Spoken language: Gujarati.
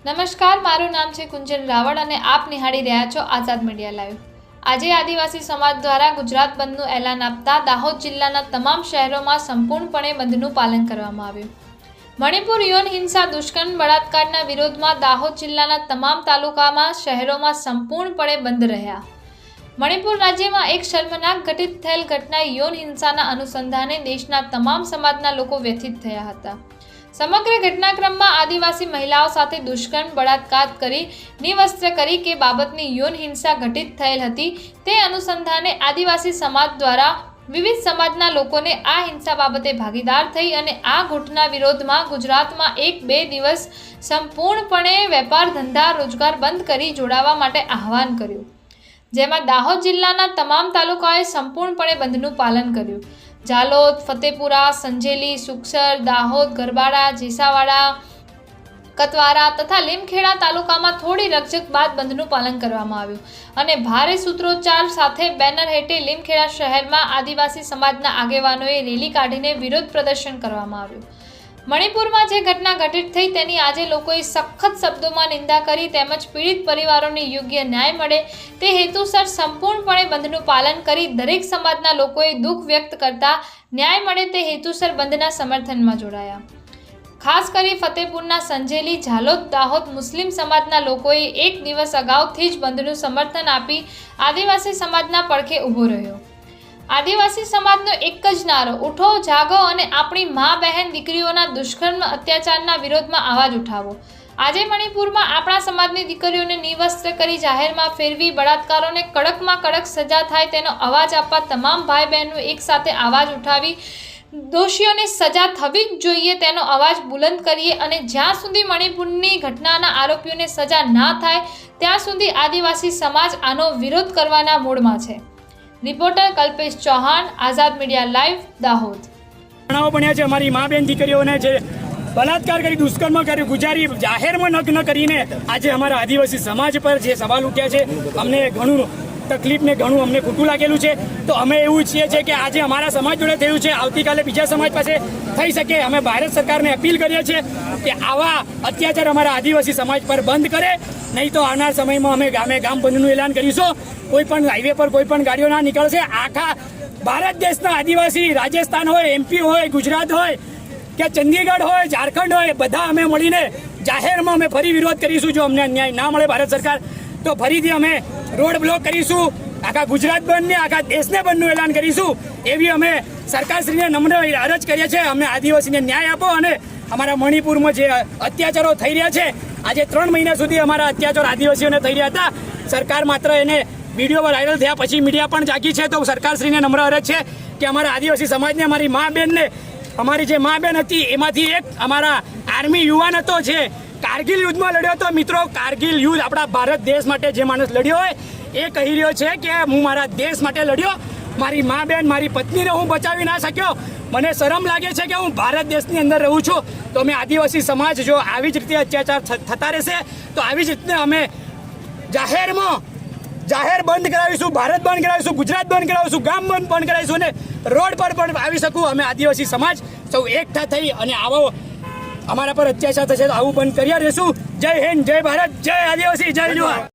નમસ્કાર, મારું નામ છે કુંજન રાવળ અને આપ નિહાળી રહ્યા છો આઝાદ મીડિયા લાઈવ। આજે આદિવાસી સમાજ દ્વારા ગુજરાત બંધનું એલાન આપતા દાહોદ જિલ્લાના તમામ શહેરોમાં સંપૂર્ણપણે બંધનું પાલન કરવામાં આવ્યું। મણિપુર યૌન હિંસા, દુષ્કર્મ, બળાત્કારના વિરોધમાં દાહોદ જિલ્લાના તમામ તાલુકામાં શહેરોમાં સંપૂર્ણપણે બંધ રહ્યા। મણિપુર રાજ્યમાં એક શર્મનાક ઘટિત થયેલ ઘટના યૌન હિંસાના અનુસંધાને દેશના તમામ સમાજના લોકો વ્યથિત થયા હતા। સમગ્ર ઘટનાક્રમમાં આદિવાસી મહિલાઓ સાથે દુષ્કર્મ, બળાત્કાર કરી નિવસ્ત્ર કરી કે બાબતની યૌન હિંસા ઘટિત થયેલ હતી, તે અનુસંધાને આદિવાસી સમાજ દ્વારા વિવિધ સમાજના લોકોને આ હિંસા બાબતે ભાગીદાર થઈ અને આ ઘટના વિરોધમાં ગુજરાતમાં 1-2 દિવસ સંપૂર્ણપણે વેપાર, ધંધા, રોજગાર બંધ કરી જોડાવા માટે આહવાન કર્યું, જેમાં દાહોદ જિલ્લાના તમામ તાલુકાઓએ સંપૂર્ણપણે બંધનું પાલન કર્યું। જાલોદ, ફતેપુરા, સંજેલી, સુખસર, દાહોદ, ગરબાડા, જેસાવાડા, કતવારા તથા લીમખેડા તાલુકામાં થોડી રકઝક બાદ બંધનું પાલન કરવામાં આવ્યું અને ભારે સૂત્રોચ્ચાર સાથે બેનર હેઠે લીમખેડા શહેરમાં આદિવાસી સમાજના આગેવાનોએ રેલી કાઢીને વિરોધ પ્રદર્શન કરવામાં આવ્યું। મણિપુરમાં જે ઘટના ઘટિત થઈ તેની આજે લોકોએ સખત શબ્દોમાં નિંદા કરી તેમજ પીડિત પરિવારોને યોગ્ય ન્યાય મળે તે હેતુસર સંપૂર્ણપણે બંધનું પાલન કરી દરેક સમાજના લોકોએ દુઃખ વ્યક્ત કરતા ન્યાય મળે તે હેતુસર બંધના સમર્થનમાં જોડાયા। ખાસ કરી ફતેપુરના સંજેલી, જાલોદ, દાહોદ મુસ્લિમ સમાજના લોકોએ એક દિવસ અગાઉથી જ બંધનું સમર્થન આપી આદિવાસી સમાજના પડખે ઊભો રહ્યો। આદિવાસી સમાજનો એક જ નારો, ઉઠો, જાગો અને આપણી મા, બહેન, દીકરીઓના દુષ્કર્મ, અત્યાચારના વિરોધમાં અવાજ ઉઠાવો। આજે મણિપુરમાં આપણા સમાજની દીકરીઓને નિવસ્ત્ર કરી જાહેરમાં ફેરવી બળાત્કારોને કડકમાં કડક સજા થાય તેનો અવાજ આપવા તમામ ભાઈ બહેનો એક સાથે અવાજ ઉઠાવી દોષીઓને સજા થવી જ જોઈએ તેનો અવાજ બુલંદ કરીએ અને જ્યાં સુધી મણિપુરની ઘટનાના આરોપીઓને સજા ના થાય ત્યાં સુધી આદિવાસી સમાજ આનો વિરોધ કરવાના મૂડમાં છે। રિપોર્ટર કલ્પેશ ચૌહાણ, આઝાદ મીડિયા લાઈવ, દાહોદ। બનાવો બન્યા છે અમારી મા બેન દીકરીઓને જે બલાત્કાર કરી, દુષ્કર્મ કરી, ગુજારી જાહેરમાં નગ્ન કરીને આજે અમારા આદિવાસી સમાજ પર જે સવાલ ઉઠ્યા છે, અમને ઘણું તકલીફ ને ઘણું અમને ખોટું લાગેલું છે। તો અમે એવું ઈચ્છીએ છીએ કે આજે અમારા સમાજ જોડે થયું છે, આવતીકાલે બીજા સમાજ પાસે થઈ શકે। અમે ભારત સરકારને અપીલ કરીએ છીએ કે આવા અત્યાચાર અમારા આદિવાસી સમાજ પર બંધ કરે, નહીં તો આવનાર સમયમાં અમે ગામે ગામ બંધનું એલાન કરીશું। કોઈ પણ હાઈવે પર કોઈ પણ ગાડીઓ ના નીકળશે। આખા ભારત દેશના આદિવાસી, રાજસ્થાન હોય, MP હોય, ગુજરાત હોય કે ચંદીગઢ હોય, ઝારખંડ હોય, બધા અમે મળીને જાહેરમાં અમે ફરી વિરોધ કરીશું। જો અમને ન્યાય ના મળે ભારત સરકાર તો ફરીથી અમે રોડ બ્લોક કરીશું, આખા ગુજરાત બંધને, આખા દેશને બંધનું એલાન કરીશું। એવી અમે સરકારશ્રીને નમ્ર અરજ કરીએ છીએ, અમને આદિવાસીને ન્યાય આપો અને અમારા મણિપુરમાં જે અત્યાચારો થઈ રહ્યા છે, આજે 3 મહિના સુધી અમારા અત્યાચાર આદિવાસીઓને થઈ રહ્યા હતા, સરકાર માત્ર એને વિડીયો વાયરલ થયા પછી મીડિયા પણ જાગી છે। તો સરકારશ્રીને નમ્ર અરજ છે કે અમારા આદિવાસી સમાજને, અમારી મા બેનને, અમારી જે મા બેન હતી એમાંથી એક અમારા આર્મી યુવાન હતો જે કારગિલ યુદ્ધમાં લડ્યો હતો। મિત્રો, કારગિલ યુદ્ધ આપણા ભારત દેશ માટે જે માણસ લડ્યો હોય એ કહી રહ્યો છે કે હું મારા દેશ માટે લડ્યો, મારી મા બેન, મારી પત્નીને હું બચાવી ના શક્યો, મને શરમ લાગે છે કે હું ભારત દેશની અંદર રહું છું। તો અમે આદિવાસી સમાજ જો આવી જ રીતે અત્યાચાર થતા રહેશે તો આવી જ રીતે અમે જાહેર બંધ કરાવીશું, ભારત બંધ કરાવીશું, ગુજરાત બંધ કરાવીશું, ગામ બંધ કરાવીશું અને રોડ પર પણ આવી શકું। અમે આદિવાસી સમાજ સૌ એકઠા થઈ અને આવો અમારા પર અત્યાચાર થશે તો આવું બંધ કર્યા રહેશું। જય હિન્દ, જય ભારત, જય આદિવાસી, જય જવાહર।